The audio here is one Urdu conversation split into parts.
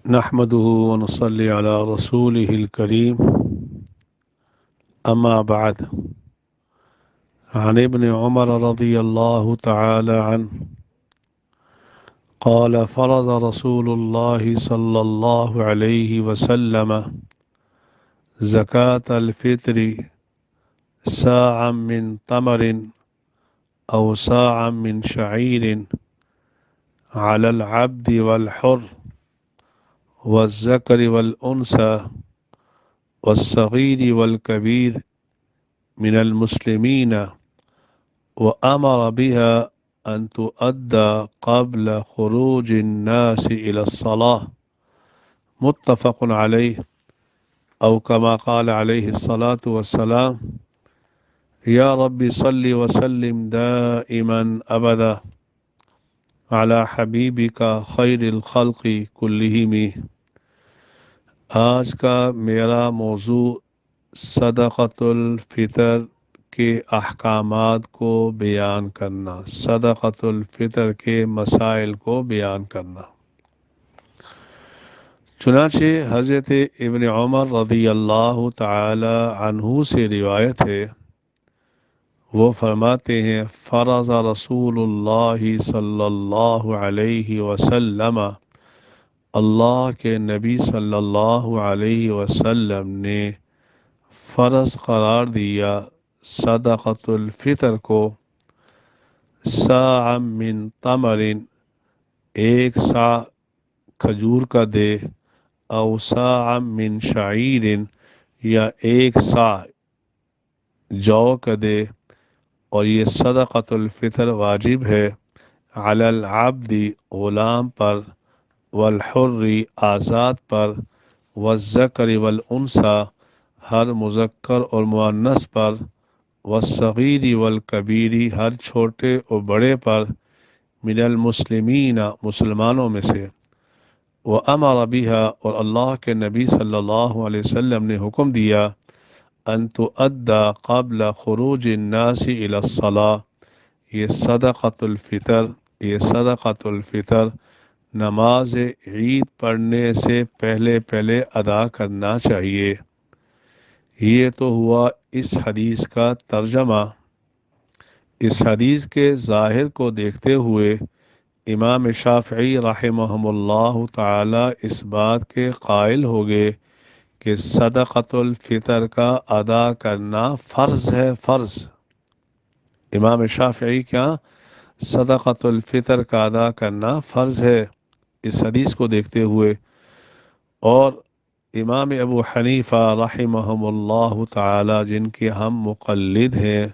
نحمده ونصلي على رسوله الكريم أما بعد. عن ابن عمر رضي الله تعالى عنه قال فرض رسول الله صلى الله عليه وسلم زكاة الفطر ساعا من تمر أو ساعا من شعير على العبد والحر والذكر والأنثى والصغير والكبير من المسلمين، وأمر بها أن تؤدى قبل خروج الناس إلى الصلاة. متفق عليه، أو كما قال عليه الصلاة والسلام: يا رب صل وسلم دائما أبدا على حبيبك خير الخلق كلهم. آج کا میرا موضوع صدقۃ الفطر کے احکامات کو بیان کرنا، صدقۃ الفطر کے مسائل کو بیان کرنا۔ چنانچہ حضرت ابن عمر رضی اللہ تعالی عنہ سے روایت ہے، وہ فرماتے ہیں: فرض رسول اللہ صلی اللہ علیہ وسلم، اللہ کے نبی صلی اللہ علیہ وسلم نے فرض قرار دیا صدقۃ الفطر کو، ساعًا من تمر، ایک سا کھجور کا دے، او ساعًا من شعیر، یا ایک سا جو کا دے، اور یہ صدقۃ الفطر واجب ہے علی العبد، غلام پر، والحر، آزاد پر، والذکر والانثی، ہر مذکر اور مؤنث پر، والصغیر والکبیر، ہر چھوٹے اور بڑے پر، من المسلمین، مسلمانوں میں سے، وامر بها، اور اللہ کے نبی صلی اللہ علیہ وسلم نے حکم دیا، ان تؤدى قبل خروج الناس الى الصلاة، یہ صدقۃ الفطر نماز عید پڑھنے سے پہلے پہلے ادا کرنا چاہیے۔ یہ تو ہوا اس حدیث کا ترجمہ۔ اس حدیث کے ظاہر کو دیکھتے ہوئے امام شافعی رحمہ اللہ تعالی اس بات کے قائل ہو گئے کہ صدقۃ الفطر کا ادا کرنا فرض ہے، فرض۔ امام شافعی کیا؟ صدقۃ الفطر کا ادا کرنا فرض ہے اس حدیث کو دیکھتے ہوئے۔ اور امام ابو حنیفہ رحمہم اللہ تعالی، جن کے ہم مقلد ہیں،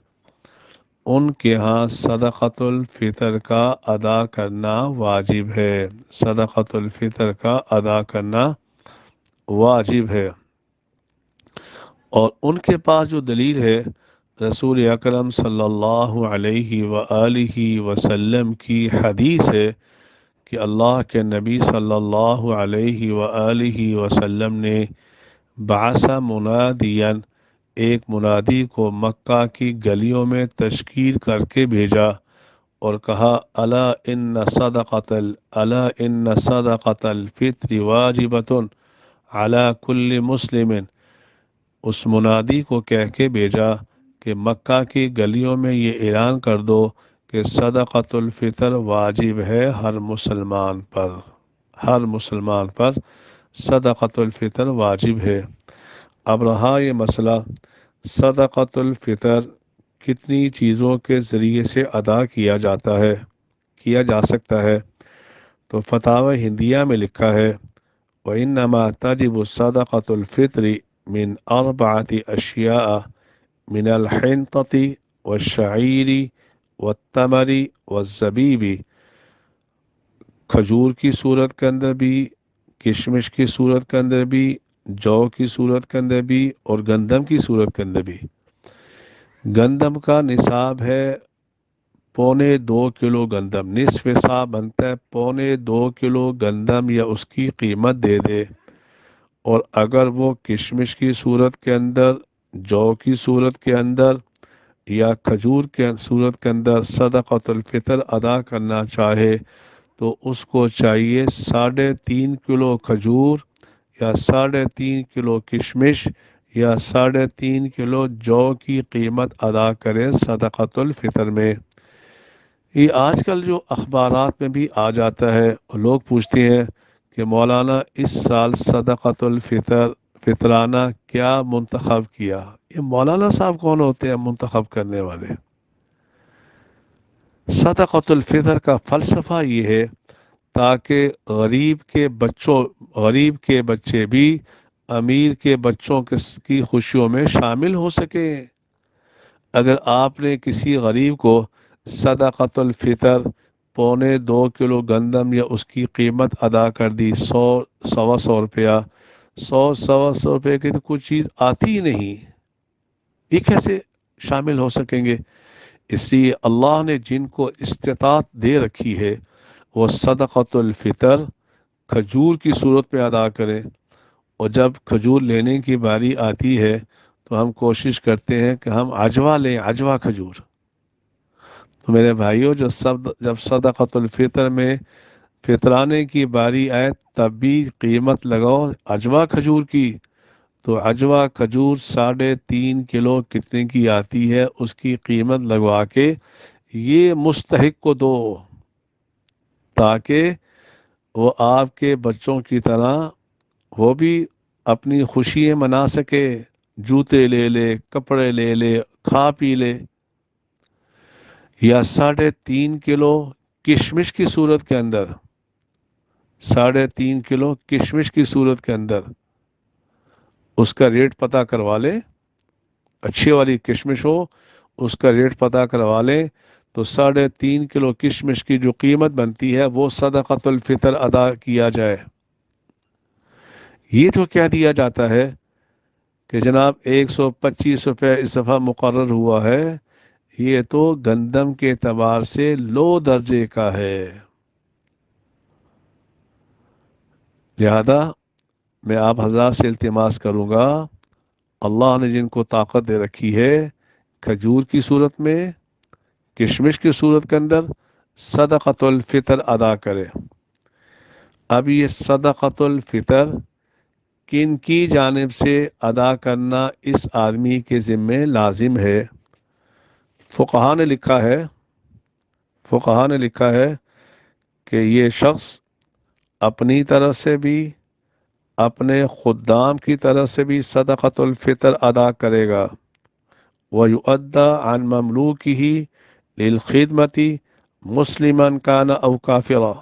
ان کے ہاں صدقۃ الفطر کا ادا کرنا واجب ہے، صدقۃ الفطر کا ادا کرنا واجب ہے۔ اور ان کے پاس جو دلیل ہے، رسول اکرم صلی اللہ علیہ وآلہ وسلم کی حدیث ہے کہ اللہ کے نبی صلی اللہ علیہ وآلہ وسلم نے بعث منادیا، ایک منادی کو مکہ کی گلیوں میں تشکیل کر کے بھیجا اور کہا: الا ان صدقۃ الفطر واجبۃ علی کل مسلم۔ اس منادی کو کہہ کے بھیجا کہ مکہ کی گلیوں میں یہ اعلان کر دو کہ صدقۃ الفطر واجب ہے ہر مسلمان پر، ہر مسلمان پر صدقۃ الفطر واجب ہے۔ اب رہا یہ مسئلہ، صدقۃ الفطر کتنی چیزوں کے ذریعے سے ادا کیا جاتا ہے، کیا جا سکتا ہے؟ تو فتاوی ہندیہ میں لکھا ہے: وَإِنَّمَا تَجِبُ صَدَقَةُ الْفِطْرِ مِنْ أَرْبَعَةِ أَشْيَاءَ مِنَ الْحِنطَةِ وَالشَّعِيرِ وَالتَّمَرِ وَالزَّبِيبِ، کھجور کی صورت کے اندر بھی، کشمش کی صورت کے اندر بھی، جو کی صورت کے اندر بھی، اور گندم کی صورت کے اندر بھی۔ گندم کا نصاب ہے 2.25 کلو گندم، نصف سا بنتا ہے 2.25 کلو گندم، یا اس کی قیمت دے دے۔ اور اگر وہ کشمش کی صورت کے اندر، جو کی صورت کے اندر، یا کھجور کے صورت کے اندر صدقۃ الفطر ادا کرنا چاہے تو اس کو چاہیے 3.5 کلو کھجور یا 3.5 کلو کشمش یا 3.5 کلو جو کی قیمت ادا کرے صدقۃ الفطر میں۔ یہ آج کل جو اخبارات میں بھی آ جاتا ہے، لوگ پوچھتے ہیں کہ مولانا اس سال صدقۃ الفطر فطرانہ کیا منتخب کیا؟ یہ مولانا صاحب کون ہوتے ہیں منتخب کرنے والے؟ صدقۃ الفطر کا فلسفہ یہ ہے تاکہ غریب کے بچے بھی امیر کے بچوں کی خوشیوں میں شامل ہو سکیں۔ اگر آپ نے کسی غریب کو صدقۃ الفطر 2.25 کلو گندم یا اس کی قیمت ادا کر دی، 100 روپیہ، 100 کی تو کوئی چیز آتی ہی نہیں، یہ کیسے شامل ہو سکیں گے؟ اس لیے اللہ نے جن کو استطاعت دے رکھی ہے وہ صدقۃ الفطر کھجور کی صورت میں ادا کریں، اور جب کھجور لینے کی باری آتی ہے تو ہم کوشش کرتے ہیں کہ ہم عجوا لیں، عجوا کھجور۔ تو میرے بھائیوں، جب صدقۃ الفطر میں فطرانے کی باری آئے تب بھی قیمت لگاؤ عجوا کھجور کی، تو عجوا کھجور 3.5 کلو کتنے کی آتی ہے اس کی قیمت لگوا کے یہ مستحق کو دو، تاکہ وہ آپ کے بچوں کی طرح وہ بھی اپنی خوشیاں منا سکے، جوتے لے لے، کپڑے لے لے، کھا پی لے۔ یا 3.5 کلو کشمش کی صورت کے اندر، 3.5 کلو کشمش کی صورت کے اندر اس کا ریٹ پتہ کروا لے، اچھی والی کشمش ہو اس کا ریٹ پتہ کروا لیں، تو 3.5 کلو کشمش کی جو قیمت بنتی ہے وہ صدقۃ الفطر ادا کیا جائے۔ یہ جو کہہ دیا جاتا ہے کہ جناب 125 روپے اس دفعہ مقرر ہوا ہے، یہ تو گندم کے اعتبار سے لو درجے کا ہے۔ لہذا میں آپ حضرات سے التماس کروں گا، اللہ نے جن کو طاقت دے رکھی ہے کھجور کی صورت میں، کشمش کی صورت کے اندر صدقۃ الفطر ادا کرے۔ اب یہ صدقۃ الفطر کن کی جانب سے ادا کرنا اس آدمی کے ذمے لازم ہے؟ فقہا نے لکھا ہے کہ یہ شخص اپنی طرف سے بھی، اپنے خدام کی طرف سے بھی صدقۃ الفطر ادا کرے گا، وَيُؤَدَّى عَنْ مَمْلُوكِهِ لِلْخِدْمَةِ مُسْلِمًا كَانَ أَوْ كَافِرًا۔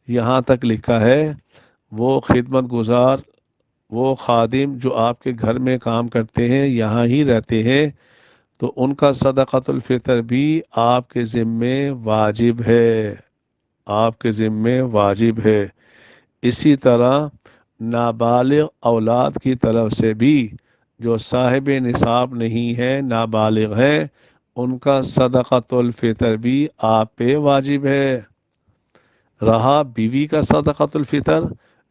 یہاں تک لکھا ہے وہ خدمت گزار، وہ خادم جو آپ کے گھر میں کام کرتے ہیں، یہاں ہی رہتے ہیں، تو ان کا صدقۃ الفطر بھی آپ کے ذمے واجب ہے، آپ کے ذمے واجب ہے۔ اسی طرح نابالغ اولاد کی طرف سے بھی جو صاحب نصاب نہیں ہے، نابالغ ہے، ان کا صدقۃ الفطر بھی آپ پہ واجب ہے۔ رہا بیوی کا صدقۃ الفطر،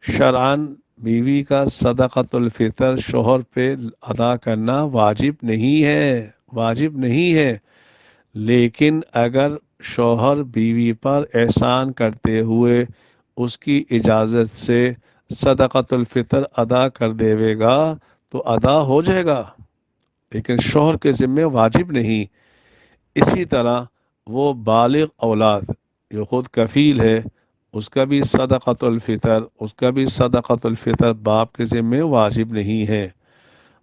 شرعاً بیوی کا صدقۃ الفطر شوہر پہ ادا کرنا واجب نہیں ہے، لیکن اگر شوہر بیوی پر احسان کرتے ہوئے اس کی اجازت سے صدقۃ الفطر ادا کر دیوے گا تو ادا ہو جائے گا، لیکن شوہر کے ذمے واجب نہیں۔ اسی طرح وہ بالغ اولاد جو خود کفیل ہے، اس کا بھی صدقۃ الفطر باپ کے ذمے واجب نہیں ہے۔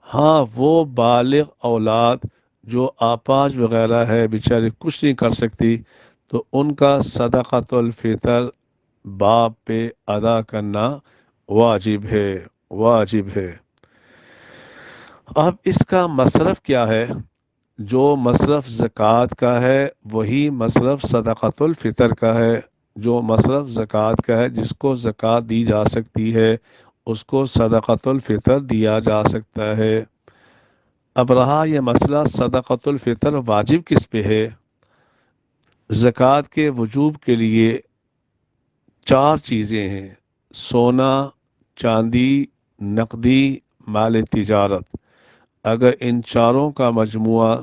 ہاں وہ بالغ اولاد جو آپاج وغیرہ ہے، بیچاری کچھ نہیں کر سکتی، تو ان کا صدقۃ الفطر باپ پہ ادا کرنا واجب ہے۔ اب اس کا مصرف کیا ہے؟ جو مصرف زکوٰۃ کا ہے وہی مصرف صدقۃ الفطر کا ہے۔ جو مصرف زکوٰۃ کا ہے، جس کو زکوٰۃ دی جا سکتی ہے اس کو صدقۃ الفطر دیا جا سکتا ہے۔ اب رہا یہ مسئلہ صدقۃ الفطر واجب کس پہ ہے؟ زکوٰۃ کے وجوب کے لیے 4 چیزیں ہیں: سونا، چاندی، نقدی، مال تجارت۔ اگر ان چاروں کا مجموعہ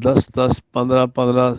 10-10, 15-15